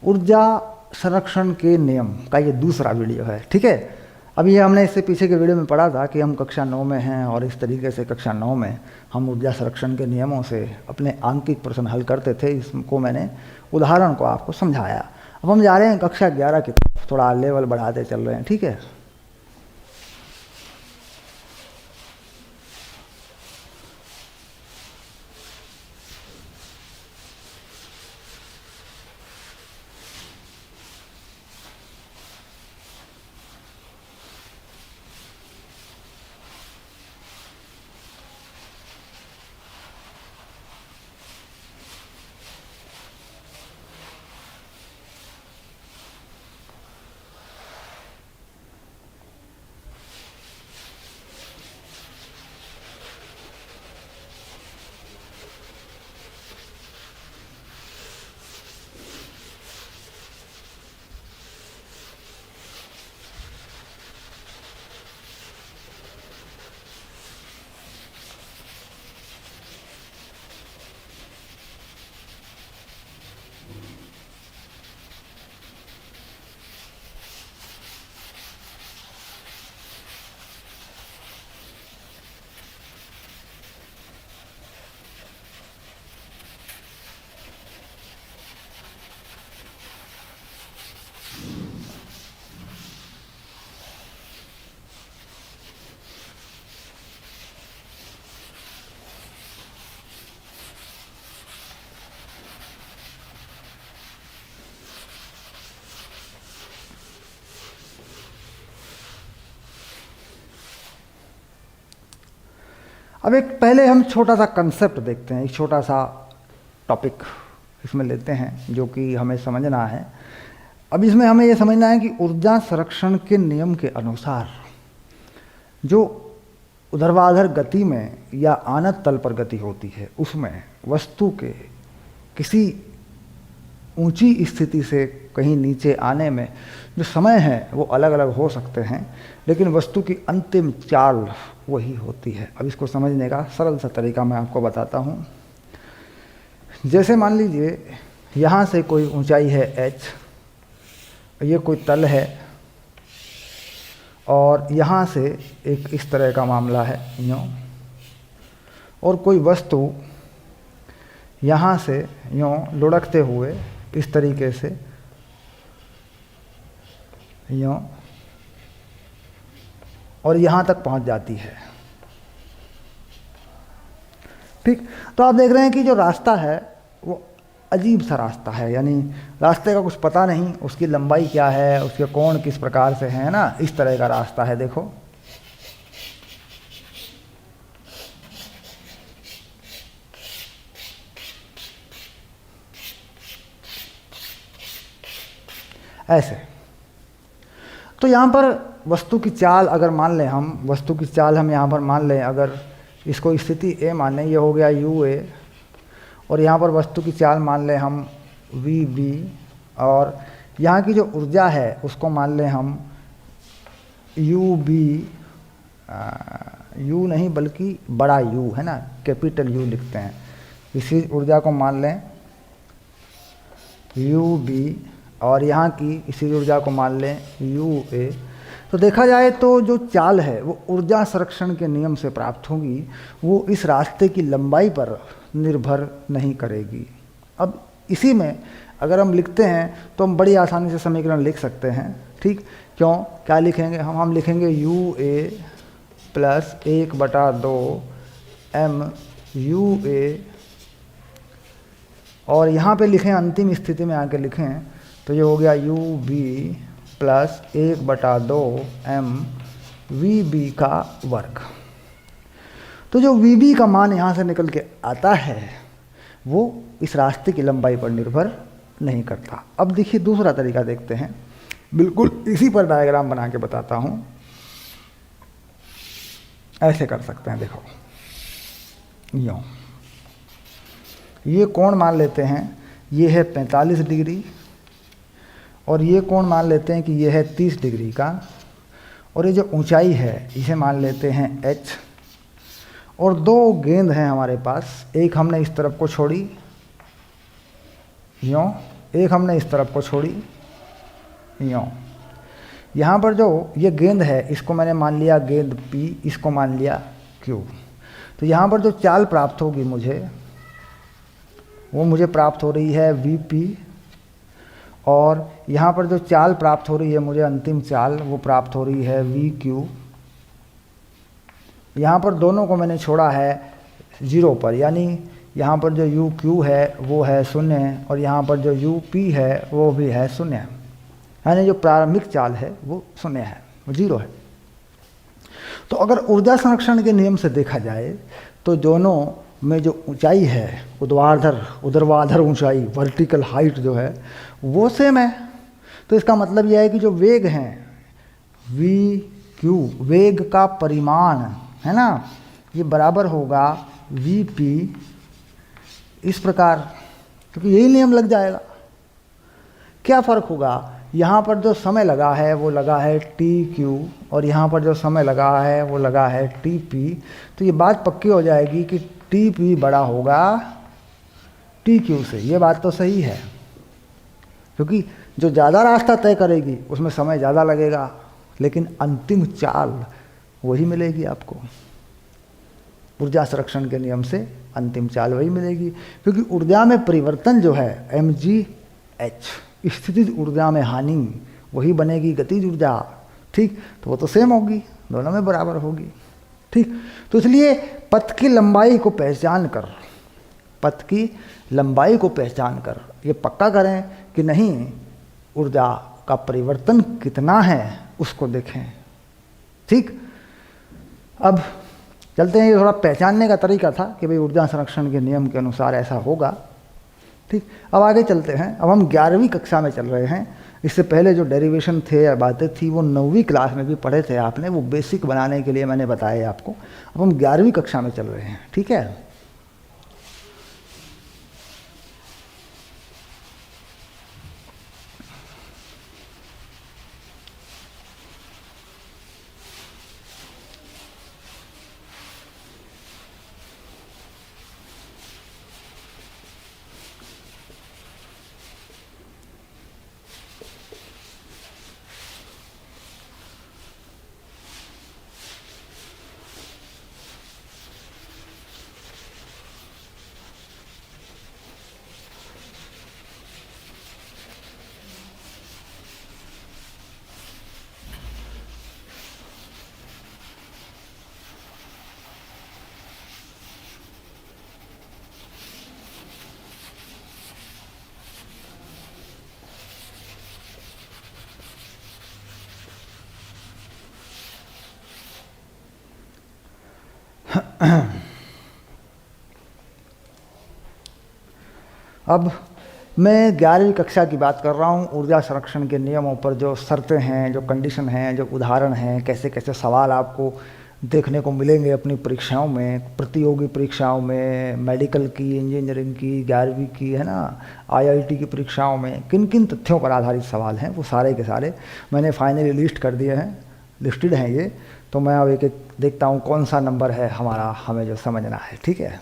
ऊर्जा संरक्षण के नियम का ये दूसरा वीडियो है, ठीक है। अभी ये हमने इससे पीछे के वीडियो में पढ़ा था कि हम कक्षा 9 में हैं और इस तरीके से कक्षा 9 में हम ऊर्जा संरक्षण के नियमों से अपने आंकिक प्रश्न हल करते थे। इसको मैंने उदाहरण को आपको समझाया। अब हम जा रहे हैं कक्षा 11 की तरफ, थोड़ा लेवल बढ़ाते चल रहे हैं, ठीक है। अब एक पहले हम छोटा सा कंसेप्ट देखते हैं, एक छोटा सा टॉपिक इसमें लेते हैं जो कि हमें समझना है। अब इसमें हमें ये समझना है कि ऊर्जा संरक्षण के नियम के अनुसार जो ऊर्ध्वाधर गति में या आनत तल पर गति होती है उसमें वस्तु के किसी ऊंची स्थिति से कहीं नीचे आने में जो समय है वो अलग अलग हो सकते हैं, लेकिन वस्तु की अंतिम चाल वही होती है। अब इसको समझने का सरल सा तरीका मैं आपको बताता हूँ। जैसे मान लीजिए यहाँ से कोई ऊंचाई है h, ये कोई तल है और यहाँ से एक इस तरह का मामला है यूँ, और कोई वस्तु यहाँ से यूँ लुढ़कते हुए इस तरीके से यूँ और यहाँ तक पहुँच जाती है, ठीक। तो आप देख रहे हैं कि जो रास्ता है वो अजीब सा रास्ता है, यानी रास्ते का कुछ पता नहीं, उसकी लंबाई क्या है, उसके कोण किस प्रकार से है ना, इस तरह का रास्ता है। देखो ऐसे। तो यहाँ पर वस्तु की चाल अगर मान लें हम, वस्तु की चाल हम यहाँ पर मान लें, अगर इसको स्थिति ए माने, ये हो गया यू ए, और यहाँ पर वस्तु की चाल मान लें हम वी बी, और यहाँ की जो ऊर्जा है उसको मान लें हम यू बी, यू नहीं बल्कि बड़ा यू है ना, कैपिटल यू लिखते हैं। इसी ऊर्जा को मान लें यू बी, और यहाँ की इसी ऊर्जा को मान लें यू ए। तो देखा जाए तो जो चाल है वो ऊर्जा संरक्षण के नियम से प्राप्त होगी, वो इस रास्ते की लंबाई पर निर्भर नहीं करेगी। अब इसी में अगर हम लिखते हैं तो हम बड़ी आसानी से समीकरण लिख सकते हैं, ठीक। क्यों, क्या लिखेंगे हम लिखेंगे u a plus 1/2 M u a, और यहाँ पे लिखें अंतिम स्थिति में आके लिखें तो ये हो गया U B plus 1/2 M V B का वर्ग। तो जो वी बी का मान यहाँ से निकल के आता है वो इस रास्ते की लंबाई पर निर्भर नहीं करता। अब देखिए दूसरा तरीका देखते हैं, बिल्कुल इसी पर डायग्राम बना के बताता हूँ। ऐसे कर सकते हैं, देखो यूँ, ये कोण मान लेते हैं ये है 45 डिग्री, और ये कोण मान लेते हैं कि ये है 30 डिग्री का, और ये जो ऊंचाई है इसे मान लेते हैं h, और दो गेंद हैं हमारे पास, एक हमने इस तरफ को छोड़ी यूँ एक हमने इस तरफ को छोड़ी, यूँ। यहाँ पर जो ये गेंद है इसको मैंने मान लिया गेंद P, इसको मान लिया Q। तो यहाँ पर जो चाल प्राप्त होगी मुझे, वो मुझे प्राप्त हो रही है VP, और यहाँ पर जो चाल प्राप्त हो रही है मुझे, अंतिम चाल, वो प्राप्त हो रही है VQ। यहाँ पर दोनों को मैंने छोड़ा है 0 पर, यानी यहाँ पर जो UQ है वो है 0 और यहाँ पर जो UP है वो भी है 0, यानी जो प्रारंभिक चाल है वो 0 है, वो 0 है। तो अगर ऊर्जा संरक्षण के नियम से देखा जाए तो दोनों में जो ऊंचाई है, ऊर्ध्वाधर ऊंचाई, वर्टिकल हाइट जो है वो सेम है। तो इसका मतलब यह है कि जो वेग हैं VQ, वेग का परिमाण है ना, ये बराबर होगा VP, इस प्रकार, क्योंकि यही नियम लग जाएगा। क्या फ़र्क होगा, यहाँ पर जो समय लगा है वो लगा है TQ और यहाँ पर जो समय लगा है वो लगा है TP। तो ये बात पक्की हो जाएगी कि TP बड़ा होगा TQ से। ये बात तो सही है, क्योंकि जो ज़्यादा रास्ता तय करेगी उसमें समय ज़्यादा लगेगा, लेकिन अंतिम चाल वही मिलेगी आपको। ऊर्जा संरक्षण के नियम से अंतिम चाल वही मिलेगी, क्योंकि ऊर्जा में परिवर्तन जो है mgh, स्थितिज ऊर्जा में हानि वही बनेगी गतिज ऊर्जा, ठीक। तो वो तो सेम होगी, दोनों में बराबर होगी, ठीक। तो इसलिए पथ की लंबाई को पहचान कर, पथ की लंबाई को पहचान कर ये पक्का करें कि नहीं ऊर्जा का परिवर्तन कितना है उसको देखें, ठीक। अब चलते हैं, ये थोड़ा पहचानने का तरीका था कि भाई ऊर्जा संरक्षण के नियम के अनुसार ऐसा होगा, ठीक। अब आगे चलते हैं। अब हम 11वीं कक्षा में चल रहे हैं। इससे पहले जो डेरिवेशन थे या बातें थी वो 9वीं क्लास में भी पढ़े थे आपने, वो बेसिक बनाने के लिए मैंने बताया आपको। अब हम 11वीं कक्षा में चल रहे हैं, ठीक है। अब मैं 11वीं कक्षा की बात कर रहा हूँ। ऊर्जा संरक्षण के नियमों पर जो शर्तें हैं, जो कंडीशन हैं, जो उदाहरण हैं, कैसे कैसे सवाल आपको देखने को मिलेंगे अपनी परीक्षाओं में, प्रतियोगी परीक्षाओं में, मेडिकल की, इंजीनियरिंग की, 11वीं की, है ना, IIT की परीक्षाओं में किन किन तथ्यों पर आधारित सवाल हैं, वो सारे के सारे मैंने फाइनली लिस्ट कर दिए हैं, लिस्टेड हैं ये। तो मैं अब एक एक देखता हूँ कौन सा नंबर है हमारा, हमें जो समझना है, ठीक है।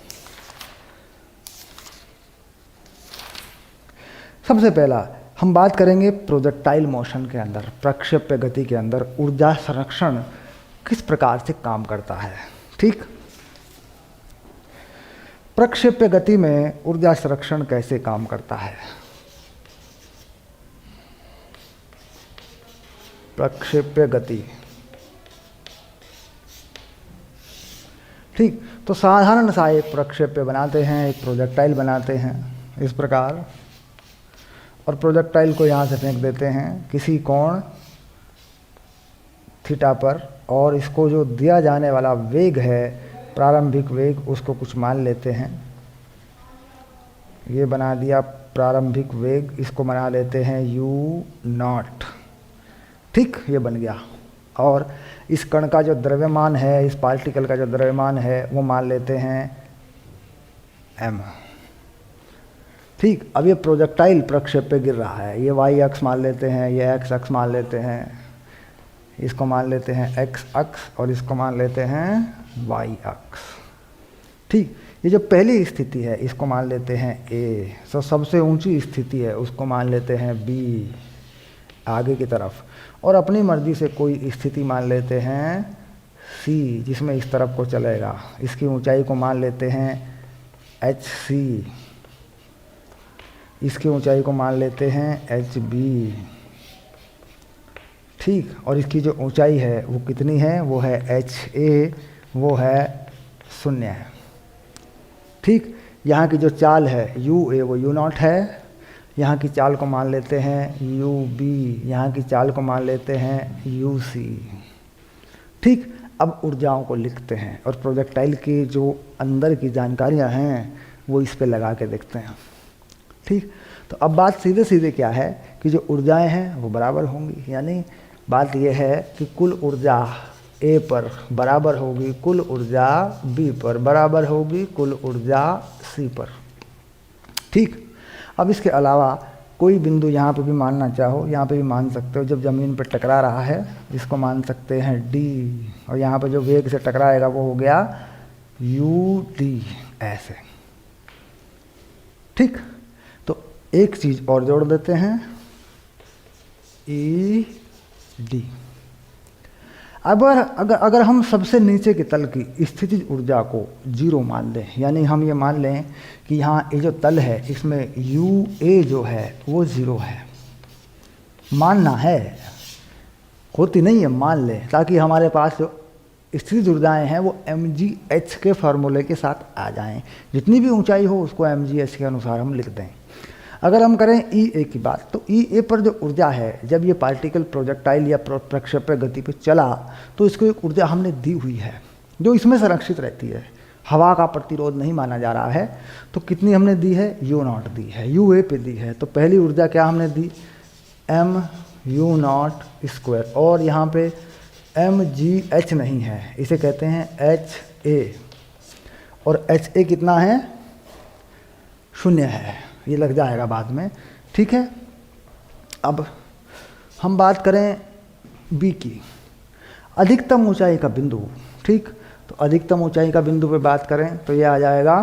सबसे पहला हम बात करेंगे प्रोजेक्टाइल मोशन के अंदर, प्रक्षेप्य गति के अंदर ऊर्जा संरक्षण किस प्रकार से काम करता है, ठीक। प्रक्षेप्य गति में ऊर्जा संरक्षण कैसे काम करता है। प्रक्षेप्य गति, ठीक। तो साधारण सा एक प्रक्षेप्य बनाते हैं, एक प्रोजेक्टाइल बनाते हैं इस प्रकार, और प्रोजेक्टाइल को यहाँ से फेंक देते हैं किसी कोण थीटा पर, और इसको जो दिया जाने वाला वेग है, प्रारंभिक वेग, उसको कुछ मान लेते हैं। ये बना दिया प्रारंभिक वेग, इसको बना लेते हैं u0, ठीक, ये बन गया। और इस कण का जो द्रव्यमान है, इस पार्टिकल का जो द्रव्यमान है, वो मान लेते हैं m, ठीक। अब ये प्रोजेक्टाइल प्रक्षेप पे गिर रहा है, ये y अक्ष मान लेते हैं, ये x अक्ष मान लेते हैं, इसको मान लेते हैं x अक्ष और इसको मान लेते हैं y अक्ष, ठीक। ये जो पहली स्थिति है इसको मान लेते हैं ए, तो सबसे ऊंची स्थिति है उसको मान लेते हैं बी आगे की तरफ, और अपनी मर्जी से कोई स्थिति मान लेते हैं सी जिसमें इस तरफ को चलेगा। इसकी ऊंचाई को मान लेते हैं एच सी, इसकी ऊंचाई को मान लेते हैं एच बी, ठीक। और इसकी जो ऊंचाई है वो कितनी है, वो है एच ए, वो है 0 है, ठीक। यहाँ की जो चाल है यू ए वो यू नॉट है, यहाँ की चाल को मान लेते हैं यू बी, यहाँ की चाल को मान लेते हैं यू सी, ठीक। अब ऊर्जाओं को लिखते हैं और प्रोजेक्टाइल की जो अंदर की जानकारियाँ हैं वो इस पे लगा के देखते हैं, ठीक। तो अब बात सीधे सीधे क्या है कि जो ऊर्जाएं हैं वो बराबर होंगी, यानी बात यह है कि कुल ऊर्जा ए पर बराबर होगी कुल ऊर्जा बी पर, बराबर होगी कुल ऊर्जा सी पर, ठीक। अब इसके अलावा कोई बिंदु यहाँ पे भी मानना चाहो यहाँ पे भी मान सकते हो, जब ज़मीन पर टकरा रहा है इसको मान सकते हैं डी, और यहाँ पे जो वेग से टकराएगा वो हो गया यू डी, ऐसे, ठीक। तो एक चीज़ और जोड़ देते हैं ई डी। अगर हम सबसे नीचे के तल की स्थितिज ऊर्जा को 0 मान लें, यानी हम ये मान लें कि यहाँ ये जो तल है इसमें यू ए जो है वो 0 है, मानना है, होती नहीं है, मान लें, ताकि हमारे पास जो स्थितिज ऊर्जाएँ हैं वो mgh के फार्मूले के साथ आ जाएं। जितनी भी ऊंचाई हो उसको mgh के अनुसार हम लिख दें। अगर हम करें ई ए की बात, तो ई ए पर जो ऊर्जा है, जब ये पार्टिकल प्रोजेक्टाइल या प्रक्षेप्य गति पे चला तो इसको एक ऊर्जा हमने दी हुई है जो इसमें संरक्षित रहती है, हवा का प्रतिरोध नहीं माना जा रहा है। तो कितनी हमने दी है, यू नॉट दी है, यू ए पे दी है। तो पहली ऊर्जा क्या हमने दी, एम यू नॉट स्क्वायर, और यहाँ पे एम जी एच नहीं है, इसे कहते हैं एच ए, और एच ए कितना है, 0 है, ये लग जाएगा बाद में, ठीक है। अब हम बात करें बी की, अधिकतम ऊंचाई का बिंदु, ठीक। तो अधिकतम ऊंचाई का बिंदु पे बात करें तो ये आ जाएगा,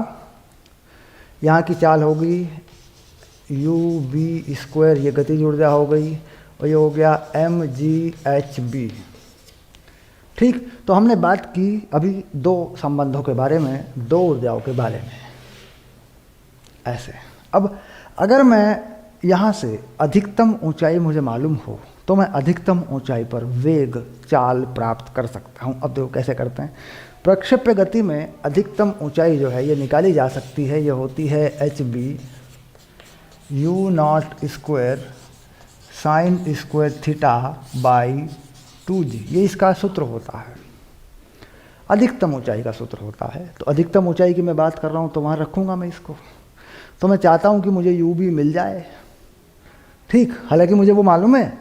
यहाँ की चाल होगी यू बी स्क्वायर, ये गतिज ऊर्जा हो गई, और ये हो गया एम जी एच बी, ठीक। तो हमने बात की अभी 2 संबंधों के बारे में, 2 ऊर्जाओं के बारे में, ऐसे। अब अगर मैं यहाँ से अधिकतम ऊंचाई मुझे मालूम हो तो मैं अधिकतम ऊंचाई पर वेग चाल प्राप्त कर सकता हूँ। अब देखो कैसे करते हैं। प्रक्षेप्य गति में अधिकतम ऊंचाई जो है ये निकाली जा सकती है, ये होती है H B U not square sine square theta by 2g, ये इसका सूत्र होता है, अधिकतम ऊंचाई का सूत्र होता है। तो अधिकतम ऊंचाई की मैं बात कर रहा हूँ तो वहाँ रखूँगा मैं इसको। तो मैं चाहता हूँ कि मुझे यू भी मिल जाए, ठीक। हालांकि मुझे वो मालूम है,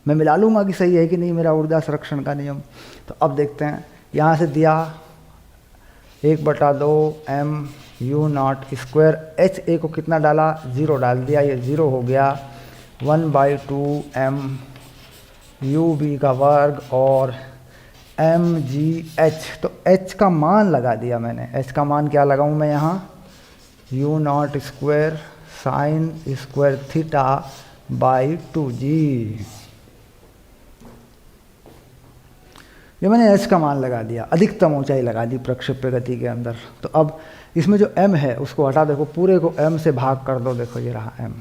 मैं मिला लूँगा कि सही है कि नहीं मेरा ऊर्जा संरक्षण का नियम। तो अब देखते हैं, यहाँ से दिया 1/2 M U not square, H A को कितना डाला, 0 डाल दिया, ये 0 हो गया, 1/2 एम यू बी का वर्ग और एम जी एच। तो एच का मान लगा दिया मैंने, एच का मान क्या लगाऊँ मैं यहाँ, you not square sine square theta by 2g, ये मैंने एच का मान लगा दिया, अधिकतम ऊंचाई लगा दी प्रक्षेप्य गति के अंदर। तो अब इसमें जो m है उसको हटा, देखो पूरे को m से भाग कर दो, देखो ये रहा m,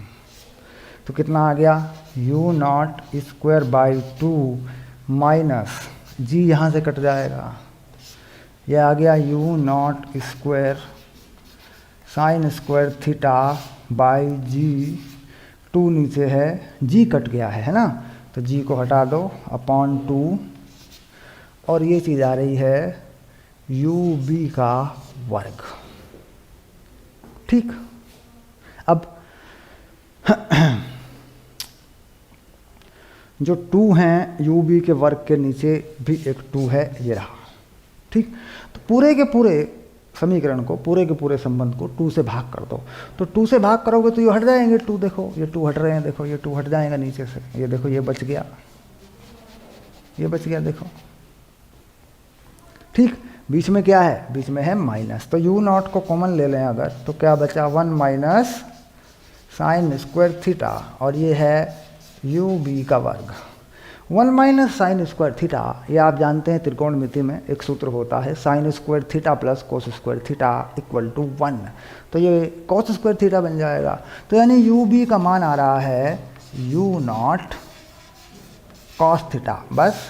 तो कितना आ गया, u not square by 2 minus g, यहाँ से कट जाएगा, ये आ गया u not square sine square theta by g, 2 नीचे है, जी कट गया है ना, तो जी को हटा दो अपॉन 2, और ये चीज़ आ रही है यू बी का वर्ग, ठीक। अब जो 2 हैं यू बी के वर्ग के नीचे भी एक 2 है, ये रहा, ठीक। तो पूरे के पूरे समीकरण को, पूरे के पूरे संबंध को 2 से भाग कर दो। तो 2 से भाग करोगे तो ये हट जाएंगे 2, देखो ये 2 हट रहे हैं, देखो ये 2 हट जाएगा नीचे से, ये देखो ये बच गया, ये बच गया, देखो, ठीक। बीच में क्या है, बीच में है माइनस, तो यू नॉट को कॉमन ले लें अगर, तो क्या बचा 1 माइनस साइन स्क्वायर थीटा, और ये है यू बी का वर्ग। 1 माइनस साइन स्क्वायर थीटा, ये आप जानते हैं त्रिकोणमिति में एक सूत्र होता है, sine square theta plus cos square theta equal to 1, तो ये कोस स्क्वायर थीटा बन जाएगा। तो यानी यू बी का मान आ रहा है यू नॉट कॉस थीटा, बस।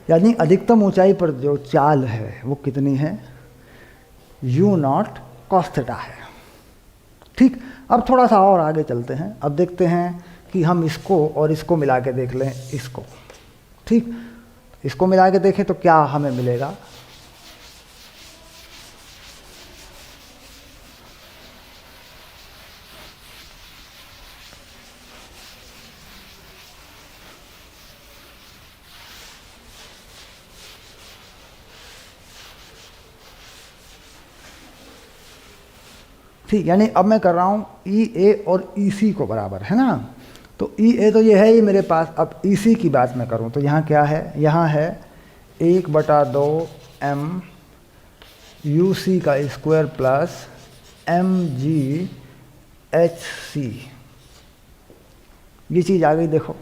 यानी अधिकतम ऊंचाई पर जो चाल है वो कितनी है, यू नॉट कॉस थीटा है। ठीक, अब थोड़ा सा और आगे चलते हैं, अब देखते हैं कि हम इसको और इसको मिला के देख लें, इसको। ठीक, इसको मिला के देखें तो क्या हमें मिलेगा, ठीक। यानी अब मैं कर रहा हूँ ई ए और ई सी को बराबर, है ना। तो ई ए तो ये है ही मेरे पास, अब ई सी की बात मैं करूँ तो यहाँ क्या है, यहाँ है 1/2 एम यू सी का square plus M G H C, ये चीज़ आ गई। देखो,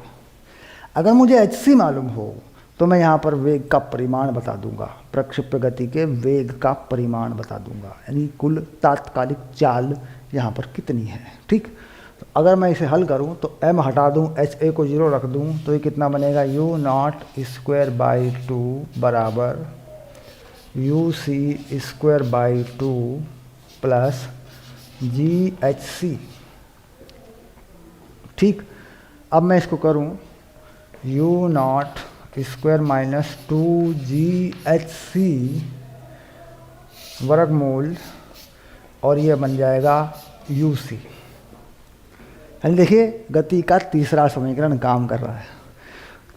अगर मुझे एच सी मालूम हो तो मैं यहाँ पर वेग का परिमाण बता दूंगा, प्रक्षेप्य गति के वेग का परिमाण बता दूंगा, यानी कुल तात्कालिक चाल यहाँ पर कितनी है। ठीक, तो अगर मैं इसे हल करूँ तो m हटा दूँ, एच ए को 0 रख दूँ, तो ये कितना बनेगा, यू नॉट स्क्वायर बाई 2 बराबर U C square by 2 plus G H C. ठीक, अब मैं इसको करूँ you not square minus 2GHC वर्गमूल, और ये बन जाएगा UC। यानी देखिए गति का तीसरा समीकरण काम कर रहा है।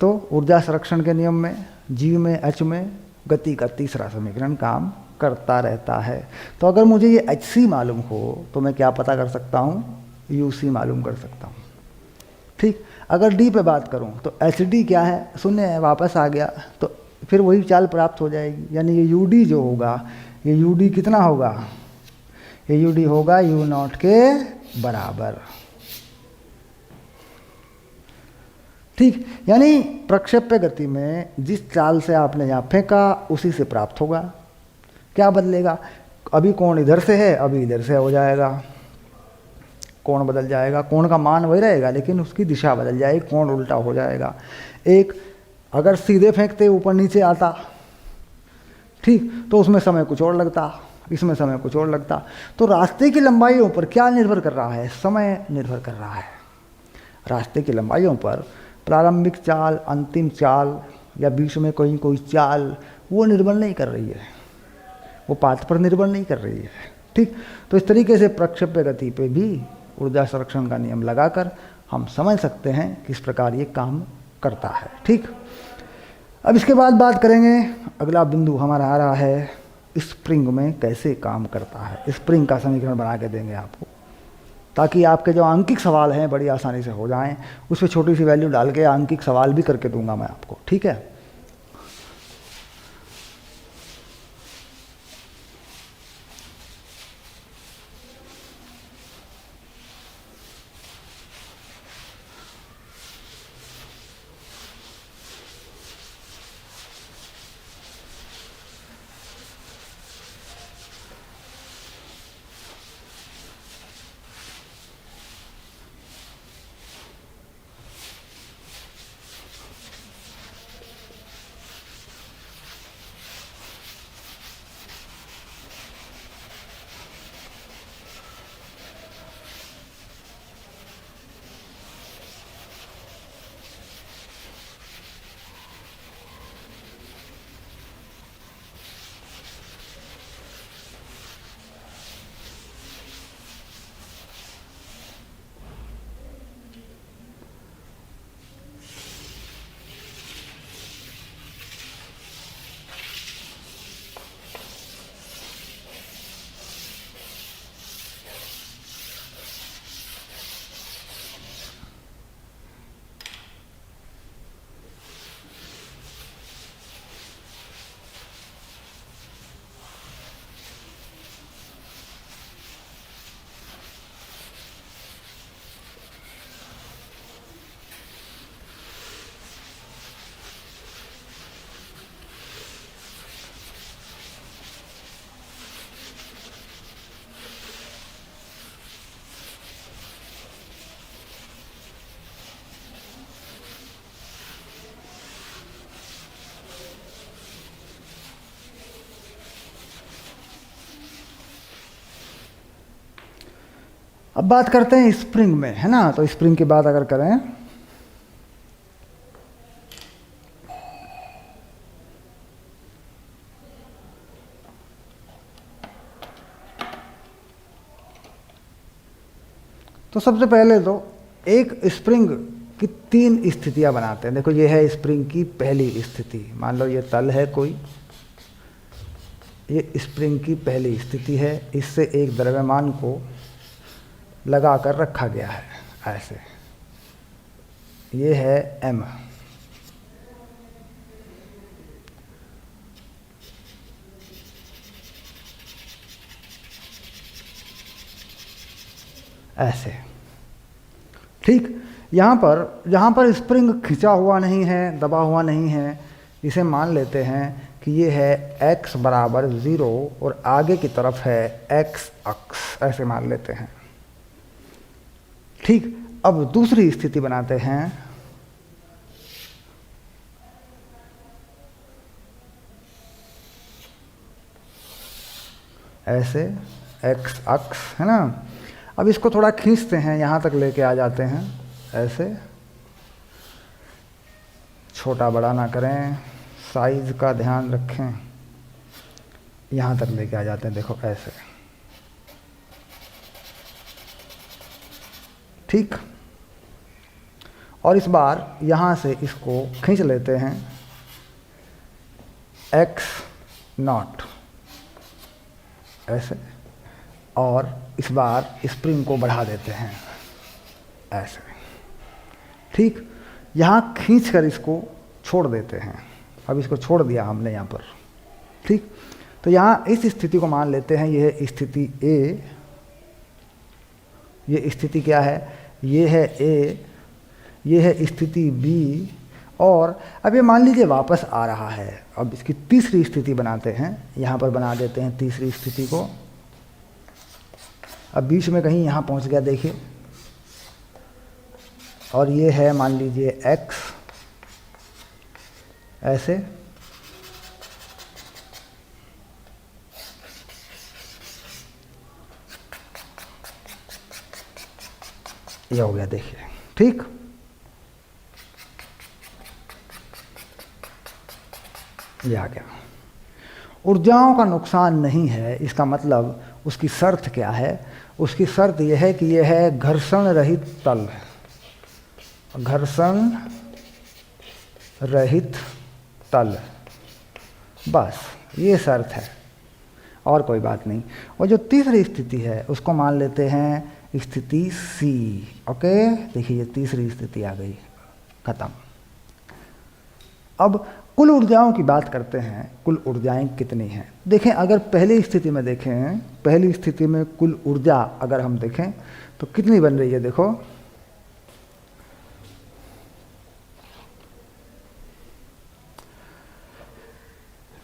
तो ऊर्जा संरक्षण के नियम में G में H में गति का तीसरा समीकरण काम करता रहता है। तो अगर मुझे ये HC मालूम हो तो मैं क्या पता कर सकता हूँ, UC मालूम कर सकता हूँ। ठीक, अगर डी पे बात करूं तो एच डी क्या है, शून्य है, वापस आ गया, तो फिर वही चाल प्राप्त हो जाएगी। यानी ये यू डी जो होगा, ये यू डी कितना होगा, ये यू डी होगा यू नॉट के बराबर। ठीक, यानी प्रक्षेप्य गति में जिस चाल से आपने यहाँ फेंका उसी से प्राप्त होगा। क्या बदलेगा, अभी कोण इधर से है, अभी इधर से हो जाएगा, कोण बदल जाएगा, कोण का मान वही रहेगा लेकिन उसकी दिशा बदल जाएगी, कोण उल्टा हो जाएगा। एक अगर सीधे फेंकते ऊपर नीचे आता, ठीक, तो उसमें समय कुछ और लगता, इसमें समय कुछ और लगता। तो रास्ते की लंबाइयों पर क्या निर्भर कर रहा है, समय निर्भर कर रहा है। रास्ते की लंबाइयों पर प्रारंभिक चाल, अंतिम चाल या बीच में कोई कोई चाल वो निर्भर नहीं कर रही है, वो पाथ पर निर्भर नहीं कर रही है। ठीक, तो इस तरीके से प्रक्षेप्य गति पे भी ऊर्जा संरक्षण का नियम लगाकर हम समझ सकते हैं किस प्रकार ये काम करता है। ठीक, अब इसके बाद बात करेंगे, अगला बिंदु हमारा आ रहा है स्प्रिंग में कैसे काम करता है। स्प्रिंग का समीकरण बना के देंगे आपको, ताकि आपके जो आंकिक सवाल हैं बड़ी आसानी से हो जाएं। उस पर छोटी सी वैल्यू डाल के आंकिक सवाल भी करके दूंगा मैं आपको। ठीक है, अब बात करते हैं स्प्रिंग में, है ना। तो स्प्रिंग की बात अगर करें तो सबसे पहले तो एक स्प्रिंग की 3 स्थितियां बनाते हैं। देखो ये है स्प्रिंग की पहली स्थिति, मान लो ये तल है कोई, ये स्प्रिंग की पहली स्थिति है, इससे एक द्रव्यमान को लगा कर रखा गया है ऐसे, ये है M। ऐसे, ठीक। यहाँ पर स्प्रिंग खिंचा हुआ नहीं है, दबा हुआ नहीं है, इसे मान लेते हैं कि ये है x बराबर 0 और आगे की तरफ है x अक्ष, ऐसे मान लेते हैं, ठीक। अब दूसरी स्थिति बनाते हैं, ऐसे x अक्ष, है ना। अब इसको थोड़ा खींचते हैं, यहाँ तक लेके आ जाते हैं ऐसे, छोटा बड़ा ना करें, साइज का ध्यान रखें, यहाँ तक लेके आ जाते हैं, देखो ऐसे, ठीक। और इस बार यहाँ से इसको खींच लेते हैं x0 ऐसे, और इस बार स्प्रिंग को बढ़ा देते हैं ऐसे, ठीक। यहाँ खींच कर इसको छोड़ देते हैं, अब इसको छोड़ दिया हमने यहाँ पर, ठीक। तो यहाँ इस स्थिति को मान लेते हैं, ये है स्थिति A, ये स्थिति क्या है, ये है A, ये है स्थिति B, और अब ये मान लीजिए वापस आ रहा है। अब इसकी तीसरी स्थिति बनाते हैं, यहाँ पर बना देते हैं तीसरी स्थिति को। अब बीच में कहीं यहाँ पहुँच गया देखिए, और ये है मान लीजिए x ऐसे, ये हो गया देखिए, ठीक। ये आ गया। ऊर्जाओं का नुकसान नहीं है, इसका मतलब उसकी शर्त क्या है, उसकी शर्त यह है कि यह है घर्षण रहित तल, घर्षण रहित तल, बस ये शर्त है और कोई बात नहीं। और जो तीसरी स्थिति है उसको मान लेते हैं स्थिति C, ओके। देखिए ये तीसरी स्थिति आ गई, खत्म। अब कुल ऊर्जाओं की बात करते हैं, कुल ऊर्जाएं कितनी हैं। देखें अगर पहली स्थिति में देखें, पहली स्थिति में कुल ऊर्जा अगर हम देखें तो कितनी बन रही है, देखो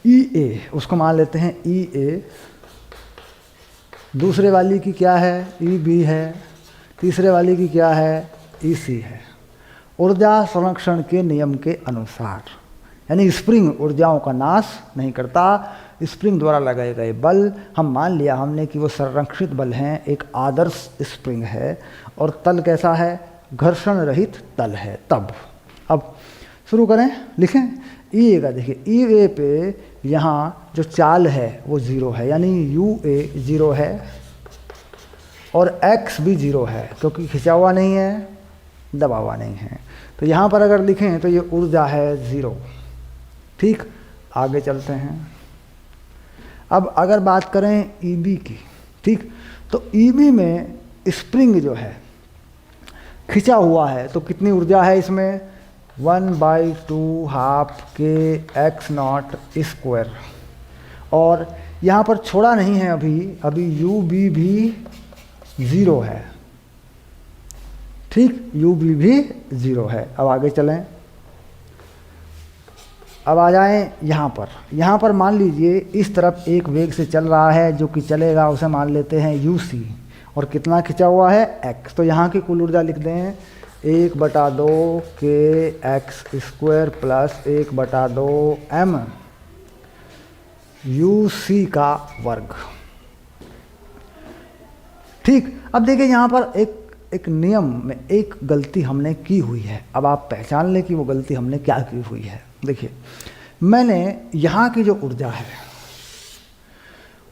EA, उसको मान लेते हैं EA, दूसरे वाली की क्या है EB है, तीसरे वाली की क्या है EC है। ऊर्जा संरक्षण के नियम के अनुसार, यानी स्प्रिंग ऊर्जाओं का नाश नहीं करता, स्प्रिंग द्वारा लगाए गए बल हम मान लिया हमने कि वो संरक्षित बल हैं, एक आदर्श स्प्रिंग है, और तल कैसा है, घर्षण रहित तल है। तब अब शुरू करें, लिखें EA का। देखिए EA पे यहाँ जो चाल है वो 0 है, यानी UA 0 है और X भी 0 है, क्योंकि खिंचा हुआ नहीं है, दबा हुआ नहीं है। तो यहाँ पर अगर लिखें तो ये ऊर्जा है 0, ठीक। आगे चलते हैं। अब अगर बात करें EB की, ठीक, तो EB में स्प्रिंग जो है खिंचा हुआ है, तो कितनी ऊर्जा है इसमें, 1/2 के x0 स्क्वायर, और यहाँ पर छोड़ा नहीं है अभी UB भी 0 है, ठीक, UB भी 0 है। अब आगे चलें, अब आ जाएं यहाँ पर मान लीजिए इस तरफ एक वेग से चल रहा है जो कि चलेगा, उसे मान लेते हैं UC, और कितना खिंचा हुआ है x। तो यहाँ की कुल ऊर्जा लिख दें 1/2 के x square plus 1/2 m UC का वर्ग। ठीक, अब देखिए यहाँ पर एक नियम में एक गलती हमने की हुई है। अब आप पहचान लें कि वो गलती हमने क्या की हुई है। देखिए, मैंने यहाँ की जो ऊर्जा है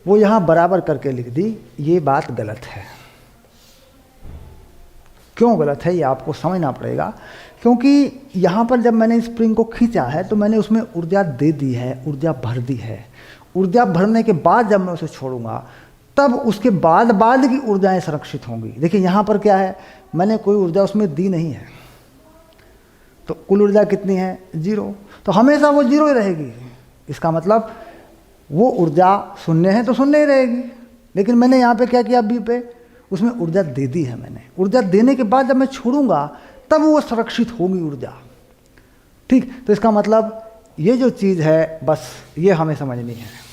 वो यहाँ बराबर करके लिख दी। ये बात गलत है। क्यों गलत है ये आपको समझना पड़ेगा, क्योंकि यहाँ पर जब मैंने स्प्रिंग को खींचा है तो मैंने उसमें ऊर्जा दे दी है, ऊर्जा भर दी है। ऊर्जा भरने के बाद जब मैं उसे छोड़ूंगा तब उसके बाद की ऊर्जाएं संरक्षित होंगी। देखिए यहाँ पर क्या है, मैंने कोई ऊर्जा उसमें दी नहीं है, तो कुल ऊर्जा कितनी है, 0। तो हमेशा वो 0 ही रहेगी। इसका मतलब वो ऊर्जा शून्य है तो शून्य ही रहेगी। लेकिन मैंने यहाँ पे क्या किया, बी पे उसमें ऊर्जा दे दी है मैंने। ऊर्जा देने के बाद जब मैं छोड़ूंगा तब वो संरक्षित होगी ऊर्जा। ठीक, तो इसका मतलब ये जो चीज़ है बस ये हमें समझनी है।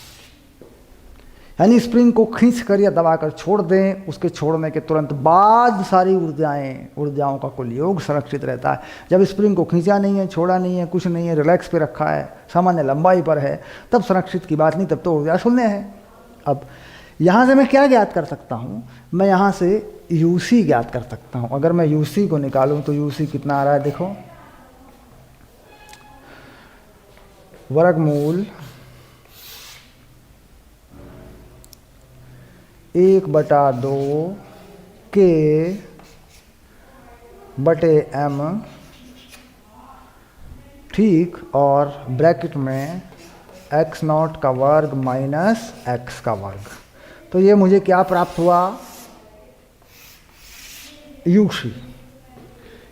यानी स्प्रिंग को खींच कर या दबाकर छोड़ दें, उसके छोड़ने के तुरंत बाद सारी ऊर्जाओं का कुल योग संरक्षित रहता है। जब स्प्रिंग को खींचा नहीं है, छोड़ा नहीं है, कुछ नहीं है, रिलैक्स पे रखा है, सामान्य लंबाई पर है, तब संरक्षित की बात नहीं, तब तो ऊर्जा शून्य है। अब यहाँ से मैं क्या ज्ञात कर सकता हूँ, मैं यहाँ से यूसी ज्ञात कर सकता हूँ। अगर मैं यूसी को निकालूँ तो यूसी कितना आ रहा है, देखो, वर्गमूल 1/2 के बटे m, ठीक, और ब्रैकेट में x0 का वर्ग माइनस x का वर्ग। तो ये मुझे क्या प्राप्त हुआ, यूसी।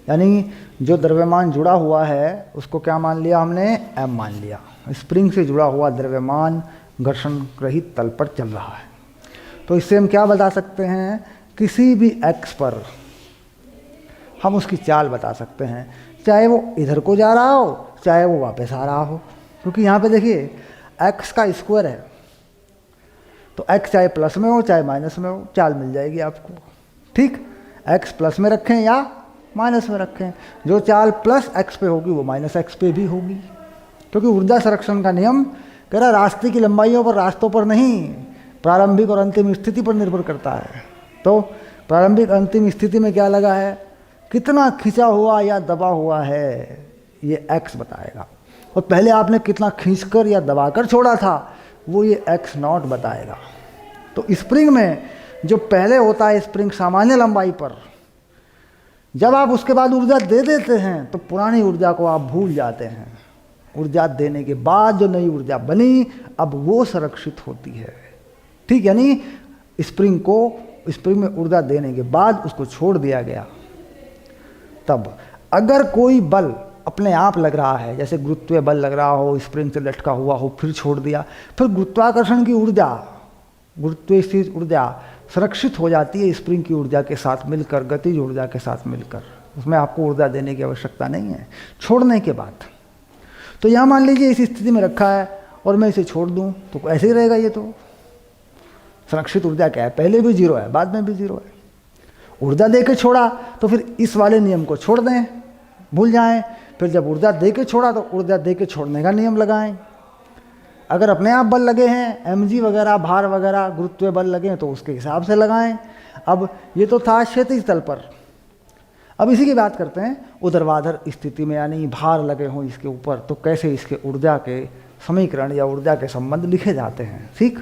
यानी जो द्रव्यमान जुड़ा हुआ है उसको क्या मान लिया हमने, m मान लिया। स्प्रिंग से जुड़ा हुआ द्रव्यमान घर्षण रहित तल पर चल रहा है। तो इससे हम क्या बता सकते हैं, किसी भी x पर हम उसकी चाल बता सकते हैं, चाहे वो इधर को जा रहा हो चाहे वो वापस आ रहा हो। क्योंकि यहाँ पे देखिए x का स्क्वायर है, तो x चाहे प्लस में हो चाहे माइनस में हो, चाल मिल जाएगी आपको। ठीक, x प्लस में रखें या माइनस में रखें, जो चाल प्लस x पे होगी वो माइनस x पे भी होगी। क्योंकि ऊर्जा संरक्षण का नियम कह रहा रास्ते की लंबाइयों पर, रास्तों पर नहीं, प्रारंभिक और अंतिम स्थिति पर निर्भर करता है। तो प्रारंभिक अंतिम स्थिति में क्या लगा है, कितना खिंचा हुआ या दबा हुआ है, ये x बताएगा। और पहले आपने कितना खींचकर या दबाकर छोड़ा था वो ये x0 बताएगा। तो स्प्रिंग में जो पहले होता है, स्प्रिंग सामान्य लंबाई पर, जब आप उसके बाद ऊर्जा दे देते हैं तो पुरानी ऊर्जा को आप भूल जाते हैं। ऊर्जा देने के बाद जो नई ऊर्जा बनी अब वो संरक्षित होती है। ठीक, यानी स्प्रिंग में ऊर्जा देने के बाद उसको छोड़ दिया गया। तब अगर कोई बल अपने आप लग रहा है, जैसे गुरुत्वीय बल लग रहा हो, स्प्रिंग से लटका हुआ हो, फिर छोड़ दिया, फिर गुरुत्वाकर्षण की ऊर्जा, गुरुत्वीय स्थिति ऊर्जा संरक्षित हो जाती है स्प्रिंग की ऊर्जा के साथ मिलकर, गतिज ऊर्जा के साथ मिलकर। उसमें आपको ऊर्जा देने की आवश्यकता नहीं है छोड़ने के बाद। तो यहाँ मान लीजिए इस स्थिति में रखा है और मैं इसे छोड़ दूँ तो ऐसे ही रहेगा। ये तो संरक्षित ऊर्जा क्या है, पहले भी 0 है, बाद में भी 0 है। ऊर्जा दे के छोड़ा तो फिर इस वाले नियम को छोड़ दें, भूल जाएं। फिर जब ऊर्जा दे के छोड़ा तो ऊर्जा दे के छोड़ने का नियम लगाएं। अगर अपने आप बल लगे हैं, mg वगैरह, भार वगैरह, गुरुत्वीय बल लगे हैं तो उसके हिसाब से लगाएं। अब ये तो था क्षैतिज तल पर। अब इसी की बात करते हैं ऊर्ध्वाधर स्थिति में, यानी भार लगे हों इसके ऊपर, तो कैसे इसके ऊर्जा के समीकरण या ऊर्जा के संबंध लिखे जाते हैं। ठीक,